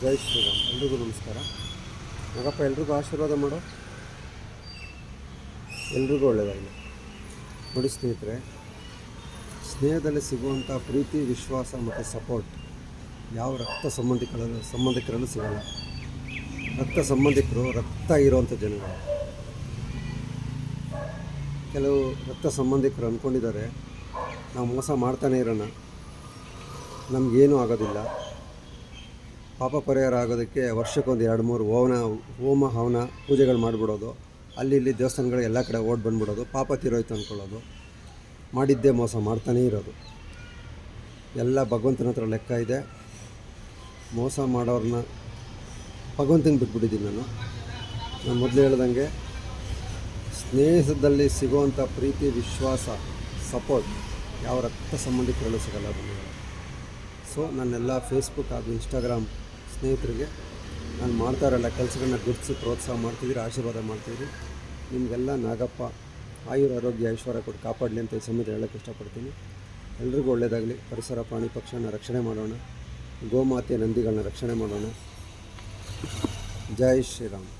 ಜೈ ಶ್ರೀರಾಮ್. ಎಲ್ರಿಗೂ ನಮಸ್ಕಾರ. ನಾಗಪ್ಪ, ಎಲ್ರಿಗೂ ಆಶೀರ್ವಾದ ಮಾಡೋ, ಎಲ್ರಿಗೂ ಒಳ್ಳೆಯದಾಗಲಿ. ನೋಡಿ ಸ್ನೇಹಿತರೆ, ಸ್ನೇಹದಲ್ಲಿ ಸಿಗುವಂಥ ಪ್ರೀತಿ, ವಿಶ್ವಾಸ ಮತ್ತು ಸಪೋರ್ಟ್ ಯಾವ ರಕ್ತ ಸಂಬಂಧಿಕರಲ್ಲೂ ಸಿಗಲ್ಲ. ರಕ್ತ ಸಂಬಂಧಿಕರು ರಕ್ತ ಇರೋವಂಥ ಜನಗಳು. ಕೆಲವು ರಕ್ತ ಸಂಬಂಧಿಕರು ಅಂದ್ಕೊಂಡಿದ್ದಾರೆ ನಾವು ಮೋಸ ಮಾಡ್ತಾನೆ ಇರೋಣ, ನಮಗೇನೂ ಆಗೋದಿಲ್ಲ, ಪಾಪ ಪರಿಹಾರ ಆಗೋದಕ್ಕೆ ವರ್ಷಕ್ಕೊಂದು 2-3 ಹೋಮ ಹವನ ಪೂಜೆಗಳು ಮಾಡಿಬಿಡೋದು, ಅಲ್ಲಿ ಇಲ್ಲಿ ದೇವಸ್ಥಾನಗಳು ಎಲ್ಲ ಕಡೆ ಓಡಿ ಬಂದುಬಿಡೋದು, ಪಾಪ ತೀರೋಯ್ತು ಅಂದ್ಕೊಳ್ಳೋದು, ಮಾಡಿದ್ದೇ ಮೋಸ ಮಾಡ್ತಾನೇ ಇರೋದು. ಎಲ್ಲ ಭಗವಂತನ ಹತ್ರ ಲೆಕ್ಕ ಇದೆ. ಮೋಸ ಮಾಡೋರನ್ನ ಭಗವಂತನ ಬಿಟ್ಬಿಟ್ಟಿದ್ದೀನಿ ನಾನು ಮೊದಲು ಹೇಳ್ದಂಗೆ. ಸ್ನೇಹದಲ್ಲಿ ಸಿಗುವಂಥ ಪ್ರೀತಿ, ವಿಶ್ವಾಸ, ಸಪೋರ್ಟ್ ಯಾವ ರಕ್ತ ಸಂಬಂಧಿಕರಲ್ಲೂ ಸಿಗಲ್ಲ ಅದನ್ನು. ಸೊ ನನ್ನೆಲ್ಲ ಫೇಸ್ಬುಕ್ ಹಾಗೂ ಇನ್ಸ್ಟಾಗ್ರಾಮ್ ಸ್ನೇಹಿತರಿಗೆ ನಾನು ಮಾಡ್ತಾ ಇರೋಲ್ಲ ಕೆಲಸಗಳನ್ನ ಗುರುತಿಸಿ ಪ್ರೋತ್ಸಾಹ ಮಾಡ್ತಿದ್ದೀರಿ, ಆಶೀರ್ವಾದ ಮಾಡ್ತಿದ್ದೀರಿ. ನಿಮಗೆಲ್ಲ ನಾಗಪ್ಪ ಆರೋಗ್ಯ ಐಶ್ವರ್ಯ ಕೊಟ್ಟು ಕಾಪಾಡಲಿ ಅಂತ ಈ ಸಮಯದಲ್ಲಿ ಹೇಳೋಕ್ಕೆ ಇಷ್ಟಪಡ್ತೀನಿ. ಎಲ್ರಿಗೂ ಒಳ್ಳೆಯದಾಗಲಿ. ಪರಿಸರ, ಪ್ರಾಣಿ ಪಕ್ಷಿಗಳನ್ನ ರಕ್ಷಣೆ ಮಾಡೋಣ, ಗೋಮಾತೆ ನಂದಿಗಳನ್ನ ರಕ್ಷಣೆ ಮಾಡೋಣ. ಜೈ ಶ್ರೀರಾಮ್.